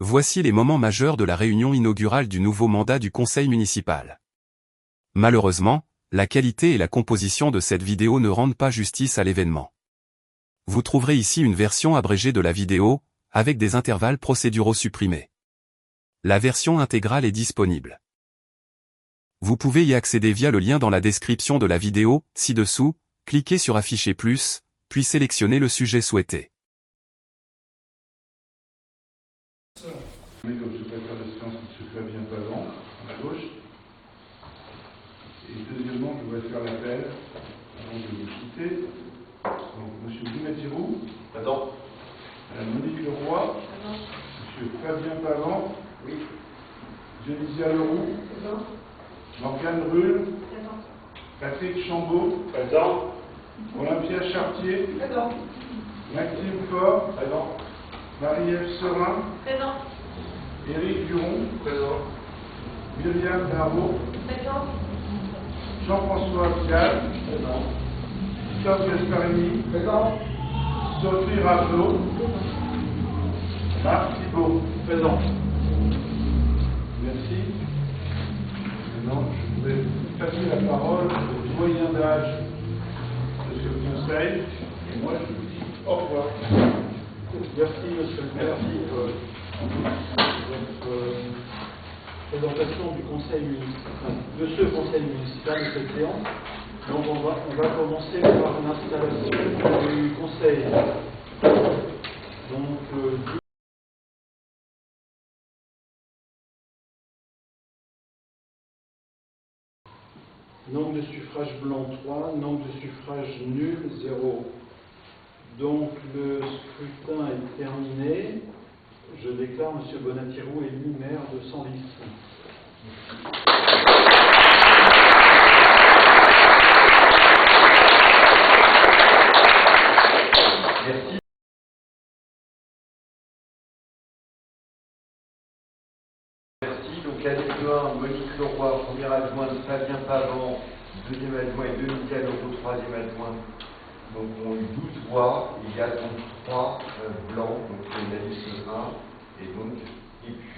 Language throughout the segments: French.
Voici les moments majeurs de la réunion inaugurale du nouveau mandat du conseil municipal. Malheureusement, la qualité et la composition de cette vidéo ne rendent pas justice à l'événement. Vous trouverez ici une version abrégée de la vidéo, avec des intervalles procéduraux supprimés. La version intégrale est disponible. Vous pouvez y accéder via le lien dans la description de la vidéo, ci-dessous, cliquez sur Afficher plus, puis sélectionnez le sujet souhaité. Le secrétaire de séance, M. Fabien Pavant, à ma gauche. Et deuxièmement, je voudrais faire l'appel, avant de vous quitter. Donc, M. Boumatirou. Présent. Mme Monique Leroy. Présent. M. Fabien Pavant. Oui. Dionisia Leroux. Présent. Morgane Rulle. Présent. Patrick Chambaud. Présent. Olympia Chartier. Présent. Maxime Faure. Présent. Marie-Ève Serin. Présent. Éric Duron. Présent. Myriam Darvaux. Présent. Jean-François Vial. Présent. Christophe Gasparini. Présent. Sophie Ravelot. Marc Thibault. Présent. Merci. Maintenant, je vais passer la parole au doyen d'âge de ce conseil. Et moi, je vous dis au revoir. Merci, monsieur le maire, pour votre présentation du conseil municipal, de ce conseil municipal de cette séance. Donc on va commencer par l'installation du conseil. Donc, nombre de suffrages blancs 3, nombre de suffrages nuls 0. Donc le scrutin est terminé. Je déclare M. Bonatirou élu maire de Senlis. Merci. Merci. Donc l'adjointe 1, Monique Leroy, première adjointe, Fabien Pavant, deuxième adjoint et Dionisia Leroux, troisième adjoint. Donc on a eu 12 voix, il y a donc 3 blancs, donc la liste 1 et donc élu.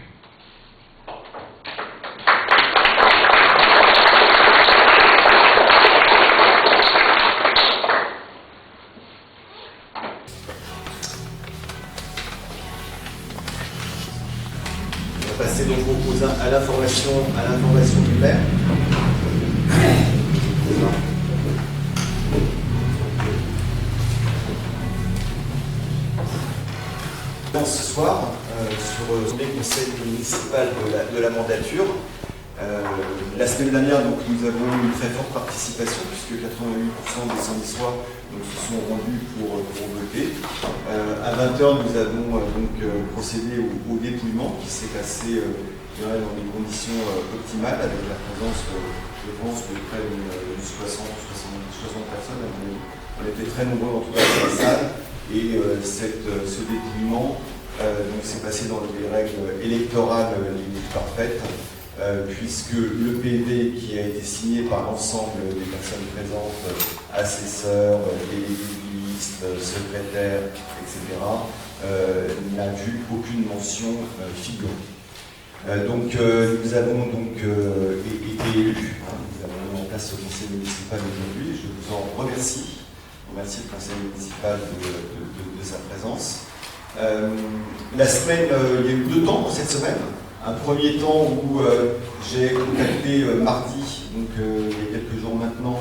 On va passer donc à l'information du maire. Ce soir, sur le conseil municipal de la mandature. La semaine dernière, donc, nous avons eu une très forte participation, puisque 88% des Senlissois se sont rendus pour voter. À 20h, nous avons procédé au dépouillement qui s'est passé dans des conditions optimales, avec la présence, je pense, de près de 60 personnes. On était très nombreux en tout cas dans la salle. Et ce dépouillement s'est passé dans les règles électorales les plus parfaites, puisque le PV qui a été signé par l'ensemble des personnes présentes, assesseurs, délégués de liste, secrétaires, etc., n'a vu aucune mention figurer. Nous avons été élus. Nous avons mis en place ce conseil municipal aujourd'hui. Je vous en remercie. Merci le conseil municipal de sa présence. La semaine, il y a eu 2 temps cette semaine. Un premier temps où j'ai contacté mardi, donc il y a quelques jours maintenant,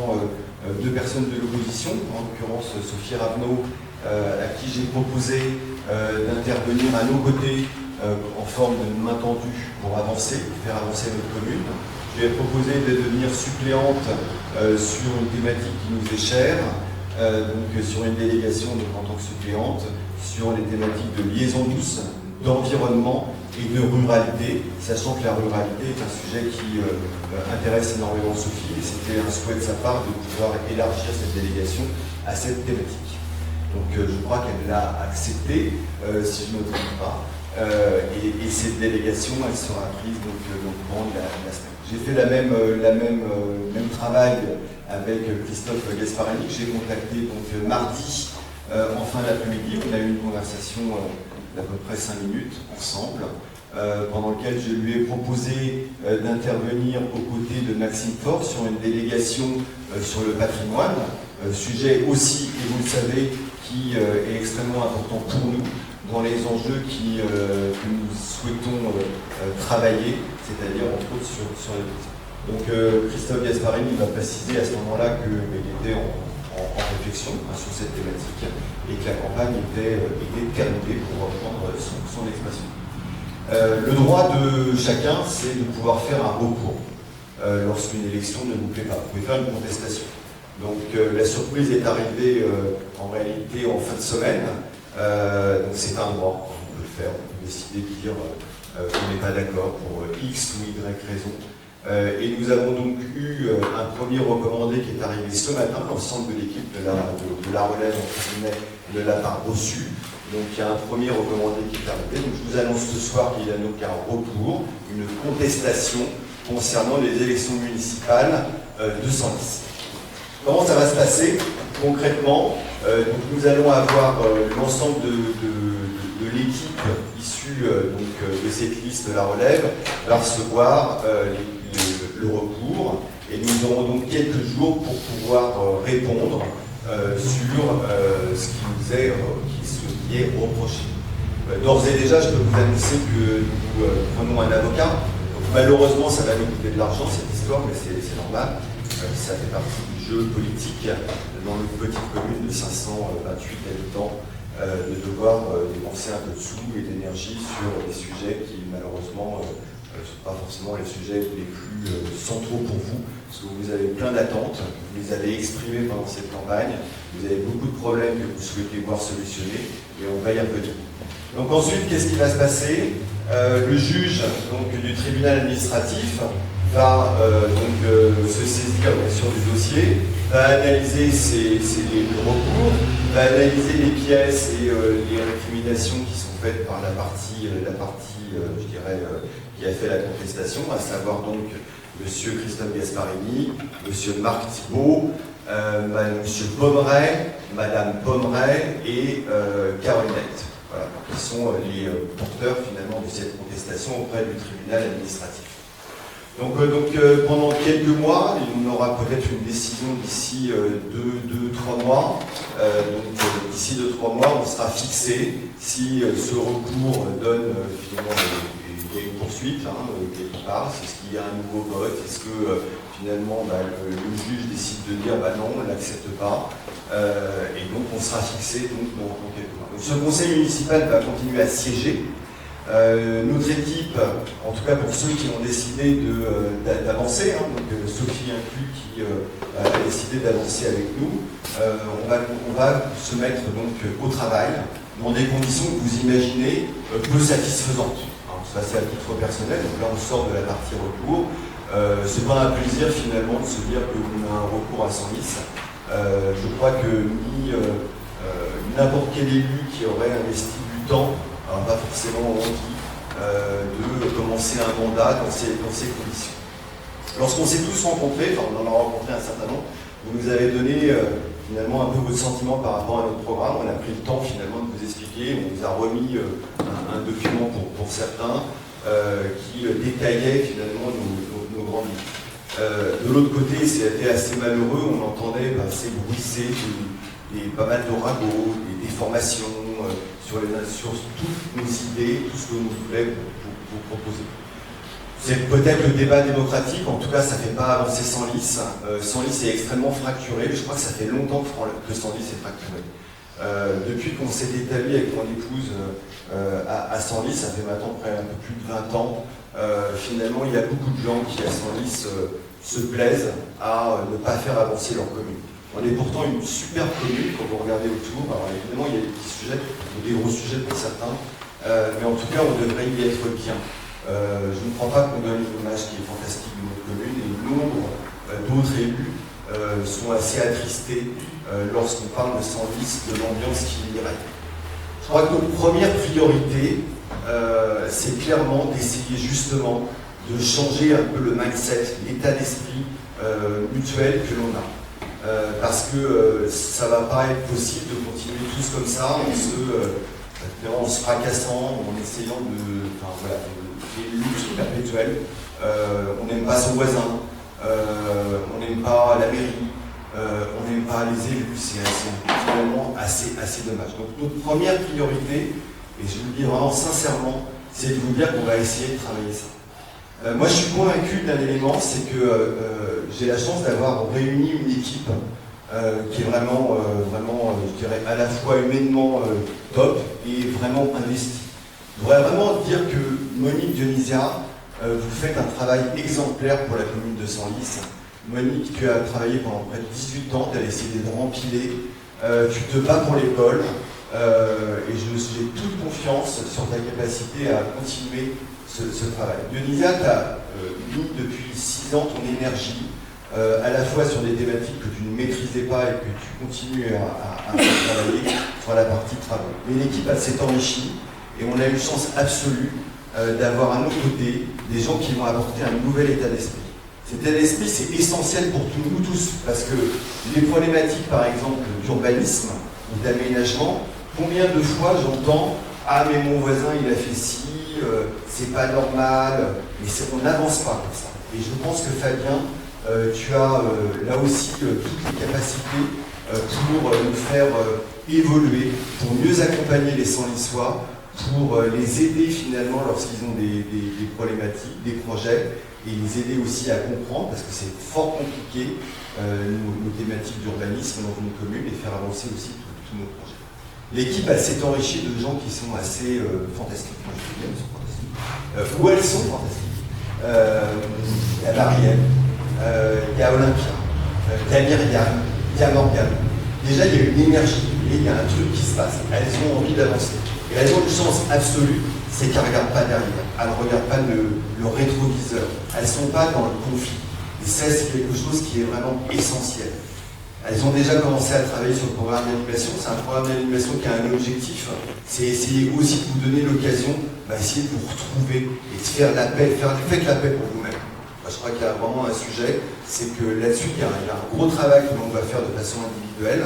2 personnes de l'opposition, en l'occurrence Sophie Ravelot, à qui j'ai proposé d'intervenir à nos côtés en forme de main tendue pour faire avancer notre commune. Je lui ai proposé de devenir suppléante sur une thématique qui nous est chère. Sur une délégation en tant que suppléante, sur les thématiques de liaison douce, d'environnement et de ruralité, sachant que la ruralité est un sujet qui intéresse énormément Sophie, et c'était un souhait de sa part de pouvoir élargir cette délégation à cette thématique. Donc je crois qu'elle l'a accepté, si je ne me trompe pas, et cette délégation, elle sera prise pendant la semaine. J'ai fait le même travail avec Christophe Gasparini, que j'ai contacté mardi en fin d'après-midi. On a eu une conversation d'à peu près 5 minutes ensemble, pendant lequel je lui ai proposé d'intervenir aux côtés de Maxime Faure sur une délégation sur le patrimoine, sujet aussi, et vous le savez, qui est extrêmement important pour nous dans les enjeux que nous souhaitons travailler, c'est-à-dire entre autres sur les prisons. Donc Christophe Gasparini m'a précisé à ce moment-là qu'il était en réflexion sur cette thématique et que la campagne était terminée, pour reprendre son expression. Le droit de chacun, c'est de pouvoir faire un recours lorsqu'une élection ne vous plaît pas. Vous pouvez faire une contestation. Donc la surprise est arrivée en réalité en fin de semaine. Donc c'est un droit, on peut le faire, on peut décider de dire qu'on n'est pas d'accord pour X ou Y raison. Et nous avons donc eu un premier recommandé qui est arrivé ce matin. L'ensemble de l'équipe de la relève, entre guillemets, ne l'a pas reçu. Donc il y a un premier recommandé qui est arrivé. Donc je vous annonce ce soir qu'il y a donc un recours, une contestation concernant les élections municipales de Senlis. Comment ça va se passer concrètement? Donc nous allons avoir l'ensemble de l'équipe issue de cette liste de la relève va recevoir le recours, et nous aurons donc quelques jours pour pouvoir répondre sur ce qui est reproché. D'ores et déjà, je peux vous annoncer que nous prenons un avocat. Donc, malheureusement, ça va nous coûter de l'argent cette histoire, mais c'est normal. Ça fait partie du jeu politique dans une petite commune de 528 habitants, de devoir dépenser un peu de sous et d'énergie sur des sujets qui malheureusement ne sont pas forcément les sujets les plus centraux pour vous, parce que vous avez plein d'attentes, vous les avez exprimées pendant cette campagne, vous avez beaucoup de problèmes que vous souhaitez voir solutionnés, et on va y revenir. Donc ensuite, qu'est-ce qui va se passer? Le juge donc, du tribunal administratif va se saisir bien sûr du dossier, va analyser le recours, va analyser les pièces et les récriminations qui sont faites par la partie je dirais, qui a fait la contestation, à savoir donc M. Christophe Gasparini, M. Marc Thibault, M. Pommeret, Mme Pommeret et Carolinette, voilà, qui sont les porteurs finalement de cette contestation auprès du tribunal administratif. Donc pendant quelques mois, on aura peut-être une décision d'ici 2-3 mois. D'ici 2-3 mois, on sera fixé si ce recours donne finalement une poursuite quelque part. Est-ce qu'il y a un nouveau vote? Est-ce que finalement le juge décide de dire non, on ne l'accepte pas? Et donc on sera fixé dans quelques mois. Donc, ce conseil municipal va continuer à siéger. Notre équipe, en tout cas pour ceux qui ont décidé d'avancer, donc Sophie inclus qui a décidé d'avancer avec nous, on va se mettre donc au travail dans des conditions que vous imaginez peu satisfaisantes. Ça c'est à titre personnel, donc là on sort de la partie recours. C'est pas un plaisir finalement de se dire qu'on a un recours à Senlis. Je crois que ni n'importe quel élu qui aurait investi du temps, alors pas forcément envie de commencer un mandat dans ces conditions. Lorsqu'on s'est tous rencontrés, on en a rencontré un certain nombre, vous nous avez donné finalement un peu votre sentiment par rapport à notre programme. On a pris le temps finalement de vous expliquer, on vous a remis un document pour certains qui détaillait finalement nos grandes lignes. De l'autre côté, c'était assez malheureux, on entendait ces bruissées, pas mal de ragots, des déformations sur toutes nos idées, tout ce que nous voulons vous proposer. C'est peut-être le débat démocratique, en tout cas ça ne fait pas avancer Senlis. Senlis est extrêmement fracturé, je crois que ça fait longtemps que Senlis est fracturé. Depuis qu'on s'est établi avec mon épouse à Senlis, ça fait maintenant près un peu plus de 20 ans, finalement il y a beaucoup de gens qui à Senlis se plaisent à ne pas faire avancer leur commune. On est pourtant une super commune quand vous regardez autour. Alors évidemment il y a des petits sujets, des gros sujets pour certains, mais en tout cas on devrait y être bien. Je ne crois pas qu'on donne une image qui est fantastique de notre commune, et nombre d'autres élus sont assez attristés lorsqu'on parle de Senlis, de l'ambiance qui y règne. Je crois que notre première priorité, c'est clairement d'essayer justement de changer un peu le mindset, l'état d'esprit mutuel que l'on a. Parce que ça ne va pas être possible de continuer tous comme ça, en se en se fracassant, en essayant de lutte perpétuelle. On n'aime pas son voisin, on n'aime pas la mairie, on n'aime pas les élus, c'est finalement assez dommage. Donc notre première priorité, et je vous le dis vraiment sincèrement, c'est de vous dire qu'on va essayer de travailler ça. Moi je suis convaincu d'un élément, c'est que j'ai la chance d'avoir réuni une équipe qui est vraiment, je dirais, à la fois humainement top et vraiment investie. Je voudrais vraiment dire que Monique Dionisia, vous faites un travail exemplaire pour la commune de Senlis. Monique, tu as travaillé pendant près de 18 ans, tu as essayé de rempiler, tu te bats pour l'école, et j'ai toute confiance sur ta capacité à continuer ce travail. Dionisia, tu as mis depuis 6 ans ton énergie, à la fois sur des thématiques que tu ne maîtrisais pas et que tu continues à travailler sur la partie travaux. Mais l'équipe s'est enrichie et on a eu chance absolue d'avoir à nos côtés des gens qui vont apporter un nouvel état d'esprit. Cet état d'esprit, c'est essentiel pour nous tous, parce que les problématiques, par exemple, d'urbanisme ou d'aménagement, combien de fois j'entends « Ah, mais mon voisin, il a fait ci, c'est pas normal », mais on n'avance pas comme ça. Et je pense que Fabien, tu as là aussi toutes les capacités pour nous faire évoluer, pour mieux accompagner les Senlissois, pour les aider finalement lorsqu'ils ont des problématiques, des projets, et les aider aussi à comprendre, parce que c'est fort compliqué, nos thématiques d'urbanisme dans une commune, et faire avancer aussi tous nos projets. L'équipe, elle s'est enrichie de gens qui sont assez fantastiques. Moi, je dis bien, ils sont fantastiques. Ou elles sont fantastiques. Il y a Marielle, il y a Olympia, il y a Myriam, il y a Morgane. Déjà, il y a une énergie, et il y a un truc qui se passe. Elles ont envie d'avancer. Et elles ont une chance absolue, c'est qu'elles ne regardent pas derrière. Elles ne regardent pas le rétroviseur. Elles ne sont pas dans le conflit. Et ça, c'est quelque chose qui est vraiment essentiel. Elles ont déjà commencé à travailler sur le programme d'animation. C'est un programme d'animation qui a un objectif. C'est essayer aussi de vous donner l'occasion, essayer de vous retrouver et de faire l'appel. Faites l'appel pour vous-même. Je crois qu'il y a vraiment un sujet, c'est que là-dessus, il y a un gros travail que l'on va faire de façon individuelle.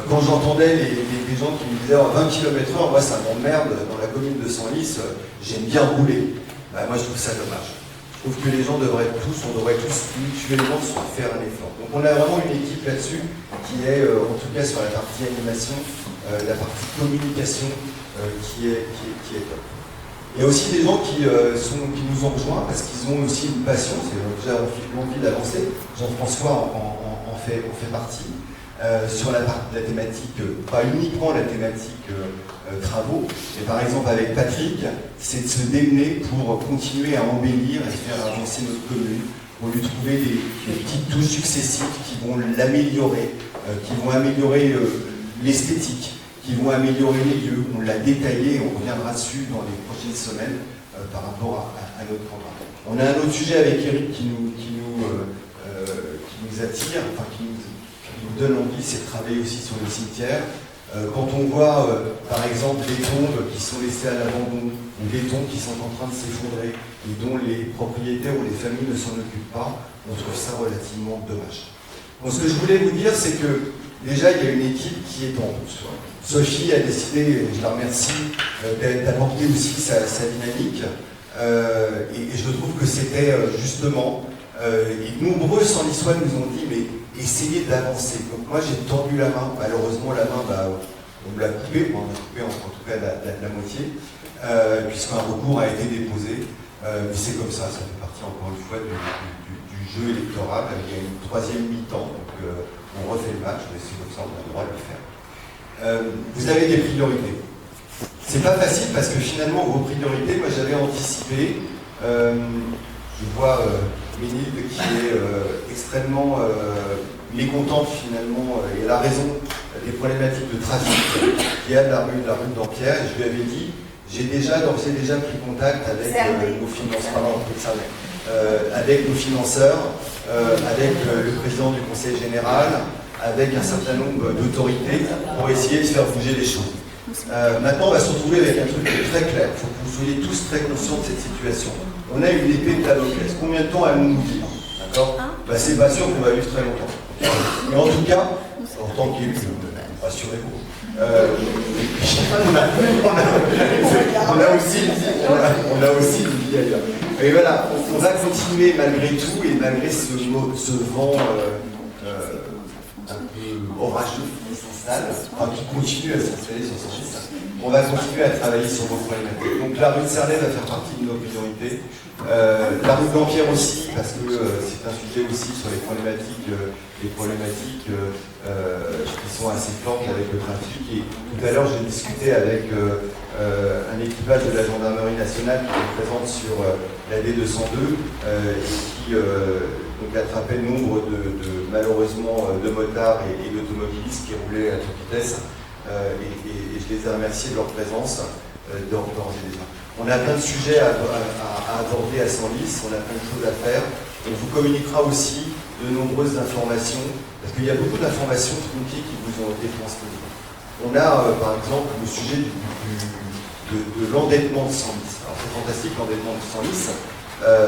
Quand j'entendais les gens qui me disaient 20 km/h, moi ça m'emmerde dans la commune de Senlis, j'aime bien rouler. Moi je trouve ça dommage. Je trouve que les gens devraient tous mutuellement se faire un effort. Donc on a vraiment une équipe là-dessus qui est, en tout cas sur la partie animation, la partie communication qui est top. Il y a aussi des gens qui nous ont rejoints parce qu'ils ont aussi une passion, c'est déjà envie d'avancer. Jean-François en fait partie. Sur la thématique, pas uniquement la thématique travaux, mais par exemple avec Patrick, c'est de se démener pour continuer à embellir et faire avancer notre commune, pour lui trouver des petites touches successives qui vont l'améliorer, qui vont améliorer l'esthétique, qui vont améliorer les lieux. On l'a détaillé, on reviendra dessus dans les prochaines semaines par rapport à notre programme. On a un autre sujet avec Eric qui nous attire, enfin qui nous donne envie, c'est de travailler aussi sur les cimetières. Quand on voit, par exemple, les tombes qui sont laissées à l'abandon, ou les tombes qui sont en train de s'effondrer, et dont les propriétaires ou les familles ne s'en occupent pas, on trouve ça relativement dommage. Bon, ce que je voulais vous dire, c'est que déjà, il y a une équipe qui est en route. Sophie a décidé, je la remercie, d'apporter aussi sa dynamique, et je trouve que c'était justement, et nombreux Senlissois nous ont dit, mais essayer d'avancer. Donc moi j'ai tendu la main, malheureusement la main, on me l'a coupée, on a coupé en tout cas la moitié, puisqu'un recours a été déposé, mais c'est comme ça fait partie encore une fois du jeu électoral. Il y a une troisième mi-temps, donc on refait le match, mais c'est comme ça, on a le droit de le faire. Vous avez des priorités. C'est pas facile parce que finalement vos priorités, moi j'avais anticipé, je vois Ménilde qui est extrêmement mécontente finalement, et elle a raison, des problématiques de trafic qu'il y a de la rue d'Ampierre, et je lui avais dit, j'ai d'ores et déjà pris contact avec nos financeurs, avec nos financeurs, avec le président du conseil général, avec un certain nombre d'autorités pour essayer de faire bouger les choses. Maintenant, on va se retrouver avec un truc très clair. Il faut que vous soyez tous très conscients de cette situation. On a une épée de Damoclès. Combien de temps allons-nous vivre? D'accord? C'est pas sûr qu'on va vivre très longtemps. Mais en tout cas, en tant qu'élu, rassurez-vous, On a aussi une vie ailleurs. Et voilà, on va continuer malgré tout et malgré ce vent un peu orageux qui s'installe, enfin qui continue à s'installer sur ce site. On va continuer à travailler sur vos problématiques. Donc la rue de Cernay va faire partie de nos priorités. La rue de l'Empire aussi, parce que c'est un sujet aussi sur les problématiques qui sont assez fortes avec le trafic. Et tout à l'heure, j'ai discuté avec un équipage de la gendarmerie nationale qui est présente sur la D202 et qui donc attrapait nombre malheureusement de motards et d'automobilistes qui roulaient à toute vitesse. Et je les ai remerciés de leur présence d'ores et déjà. On a plein de sujets à aborder à Senlis, on a plein de choses à faire. On vous communiquera aussi de nombreuses informations, parce qu'il y a beaucoup d'informations tronquées qui vous ont été transmises. On a par exemple le sujet de l'endettement de Senlis. Alors c'est fantastique l'endettement de Senlis,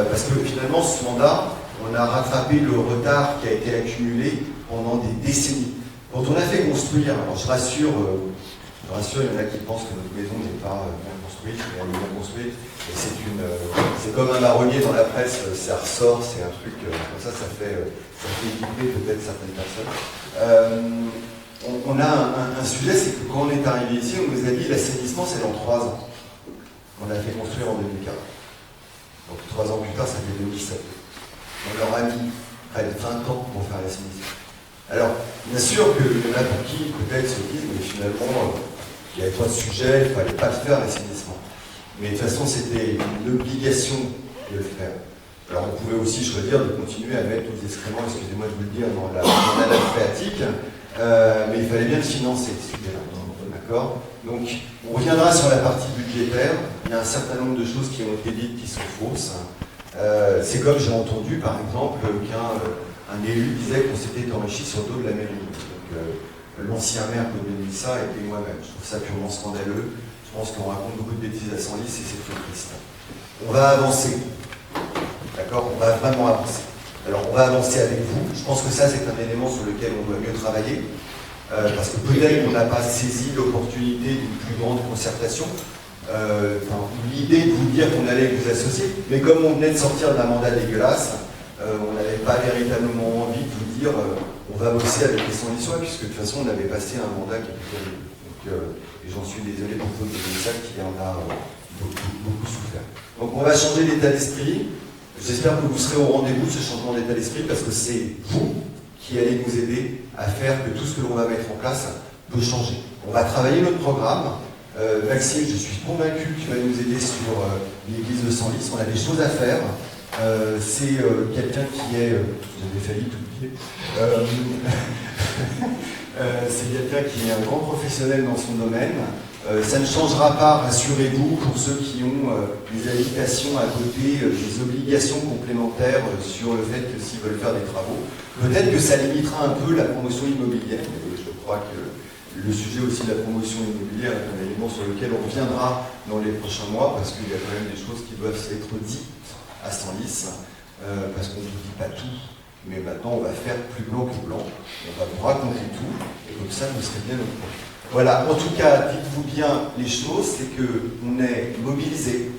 parce que finalement ce mandat, on a rattrapé le retard qui a été accumulé pendant des décennies. Quand on a fait construire, alors je rassure, il y en a qui pensent que notre maison n'est pas bien construite, mais elle est bien construite, et c'est comme un marronnier dans la presse, ça ressort, c'est un truc, comme ça fait équiper peut-être certaines personnes. On a un sujet, c'est que quand on est arrivé ici, on nous a dit l'assainissement c'est dans 3 ans. On a fait construire en 2004. Donc 3 ans plus tard, ça fait 2007. On leur a mis près de 20 ans pour faire l'assainissement. Alors, bien sûr qu'il y en a pour qui peut-être se disent, mais finalement, il n'y avait pas de sujet, il ne fallait pas le faire, l'assainissement. Mais de toute façon, c'était une obligation de le faire. Alors, on pouvait aussi choisir de continuer à mettre tous les excréments, excusez-moi de vous le dire, dans la nappe phréatique, mais il fallait bien le financer, ce sujet-là. D'accord ? Donc, on reviendra sur la partie budgétaire. Il y a un certain nombre de choses qui ont été dites qui sont fausses. C'est comme j'ai entendu, par exemple, qu'un élu disait qu'on s'était enrichi sur le dos de la mairie. Donc, l'ancien maire de Bénissa était moi-même. Je trouve ça purement scandaleux. Je pense qu'on raconte beaucoup de bêtises à Senlis et c'est très triste. On va avancer. D'accord ? On va vraiment avancer. Alors, on va avancer avec vous. Je pense que ça, c'est un élément sur lequel on doit mieux travailler. Parce que peut-être qu'on n'a pas saisi l'opportunité d'une plus grande concertation. L'idée de vous dire qu'on allait vous associer. Mais comme on venait de sortir d'un mandat dégueulasse, on n'avait pas véritablement envie de vous dire on va bosser avec les Senlissois, puisque de toute façon on avait passé un mandat qui était terrible. Et j'en suis désolé pour vous de ça qui en a beaucoup souffert. Donc on va changer d'état d'esprit. J'espère que vous serez au rendez-vous de ce changement d'état d'esprit, parce que c'est vous qui allez nous aider à faire que tout ce que l'on va mettre en place peut changer. On va travailler notre programme. Maxime, je suis convaincu que tu vas nous aider sur l'église de Senlis. On a des choses à faire. C'est quelqu'un qui est... J'avais failli t'oublier. C'est quelqu'un qui est un grand professionnel dans son domaine. Ça ne changera pas, rassurez-vous, pour ceux qui ont des habitations à côté, des obligations complémentaires sur le fait que s'ils veulent faire des travaux. Peut-être que ça limitera un peu la promotion immobilière. Je crois que le sujet aussi de la promotion immobilière est un élément sur lequel on reviendra dans les prochains mois, parce qu'il y a quand même des choses qui doivent être dites à Senlis, parce qu'on ne vous dit pas tout, mais maintenant on va faire plus blanc que blanc, on va vous raconter tout, et comme ça vous serez bien au courant. Voilà, en tout cas, dites-vous bien les choses, c'est qu'on est mobilisé,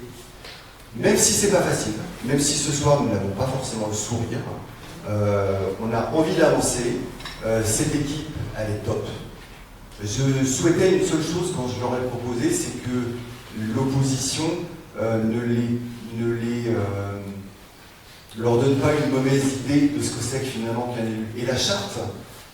même si c'est pas facile, même si ce soir nous n'avons pas forcément le sourire, on a envie d'avancer, cette équipe, elle est top. Je souhaitais une seule chose quand je leur ai proposé, c'est que l'opposition leur donne pas une mauvaise idée de ce que c'est que finalement qu'un élu. Et la charte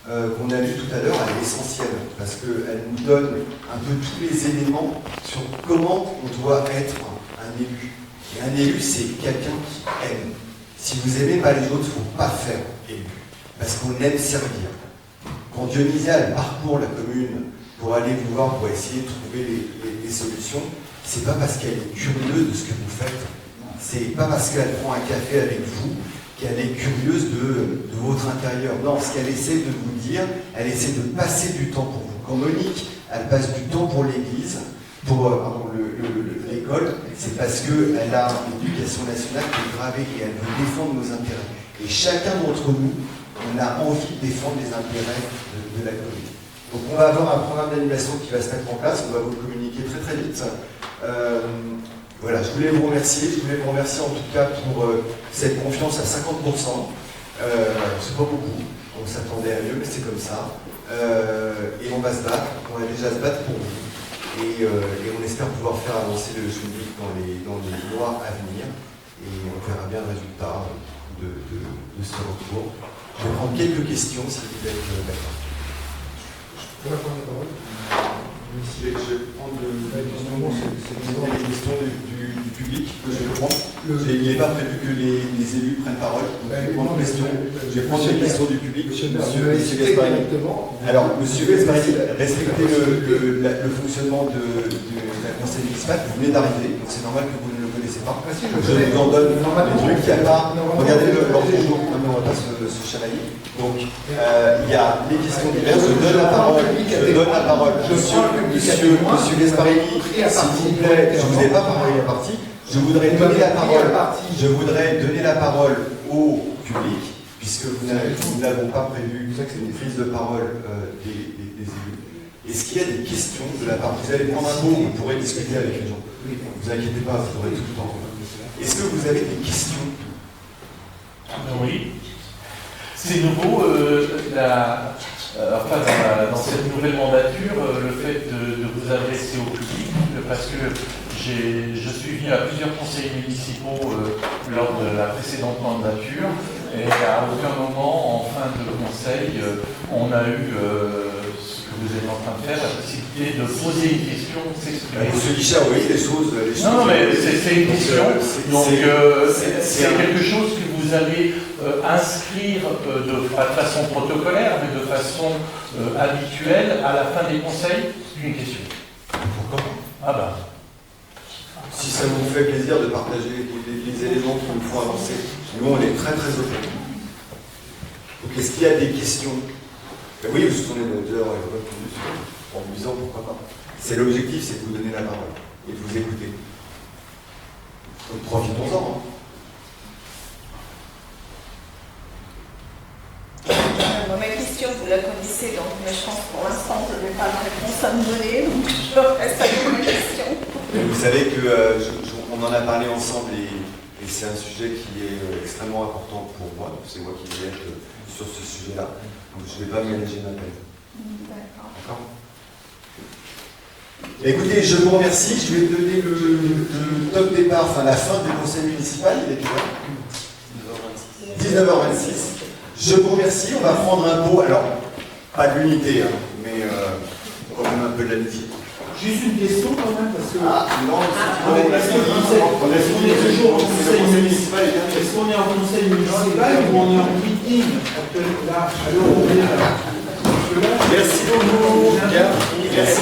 qu'on a lue tout à l'heure, elle est essentielle, parce qu'elle nous donne un peu tous les éléments sur comment on doit être un élu. Et un élu, c'est quelqu'un qui aime. Si vous n'aimez pas les autres, il ne faut pas faire élu, parce qu'on aime servir. Quand Dionysia elle parcourt la commune pour aller vous voir, pour essayer de trouver les solutions, c'est pas parce qu'elle est curieuse de ce que vous faites, c'est pas parce qu'elle prend un café avec vous qu'elle est curieuse de votre intérieur. Non, ce qu'elle essaie de vous dire, elle essaie de passer du temps pour vous. Quand Monique, elle passe du temps pour l'église, pour l'école, c'est parce qu'elle a une éducation nationale qui est gravée et elle veut défendre nos intérêts. Et chacun d'entre nous, on a envie de défendre les intérêts de la commune. Donc on va avoir un programme d'animation qui va se mettre en place, on va vous le communiquer très très vite. Voilà, je voulais vous remercier en tout cas pour cette confiance à 50%. C'est pas beaucoup, on s'attendait à mieux, mais c'est comme ça. Et on va se battre, on va déjà se battre pour vous. Et on espère pouvoir faire avancer le public dans les mois à venir. Et on verra bien le résultat de ce retour. Je vais prendre quelques questions si vous êtes d'accord. Pour la première parole. Je vais prendre les questions du public que je vais prendre. Il n'est pas prévu que les élus prennent parole. Donc je vais prendre les questions du public. Monsieur Gasparini. Alors, Monsieur Gasparini, respectez le fonctionnement la conseil municipal. Vous venez d'arriver, donc c'est normal que vous ne le connaissez pas. Je vous en donne les trucs. Il n'y a pas. Regardez l'ordre du jour. On ne va pas se chamailler. Donc, il y a les questions diverses. Je donne la parole. Monsieur Gasparini, s'il vous plaît, je ne vous ai pas parlé à partie. Je voudrais donner la parole au public, puisque nous n'avons pas prévu une prise de parole des élus. Est-ce qu'il y a des questions de la part? Vous allez prendre un mot, vous pourrez discuter avec les gens. Ne vous inquiétez pas, vous aurez tout le temps. Est-ce que vous avez des questions? Oui. C'est nouveau, dans cette nouvelle mandature, le fait de vous adresser au public, parce que je suis venu à plusieurs conseils municipaux lors de la précédente mandature, et à aucun moment, en fin de conseil, on a eu ce que vous êtes en train de faire, la possibilité de poser une question, s'exprimer. Monsieur Guichard, oui, les choses. Non, mais c'est une question. Donc, c'est quelque chose que vous allez inscrire de façon protocolaire, mais de façon habituelle à la fin des conseils. C'est une question. Pourquoi? Ah ben. Si ça vous fait plaisir de partager les éléments qui nous font avancer, nous on est très très open. Donc est-ce qu'il y a des questions? Oui, vous sont les auteurs en vous disant pourquoi pas. C'est l'objectif, c'est de vous donner la parole et de vous écouter. Donc profitons-en. Ma question, vous la connaissez, donc, mais je pense que pour l'instant, je n'ai pas la réponse à me donner, donc je reste avec ma question. Vous savez que on en a parlé ensemble et c'est un sujet qui est extrêmement important pour moi. Donc c'est moi qui vais être sur ce sujet-là. Donc je ne vais pas ménager ma peine. D'accord. Écoutez, je vous remercie. Je vais donner le top départ, enfin la fin du conseil municipal. Il est quelle heure? 19h26. Je vous remercie. On va prendre un pot. Alors, pas de l'unité, hein, mais quand même un peu de l'amitié. Juste une question quand même, parce que... Est-ce qu'on est toujours en conseil municipal? Est-ce qu'on est en conseil municipal ou on est en meeting? Merci beaucoup. Merci.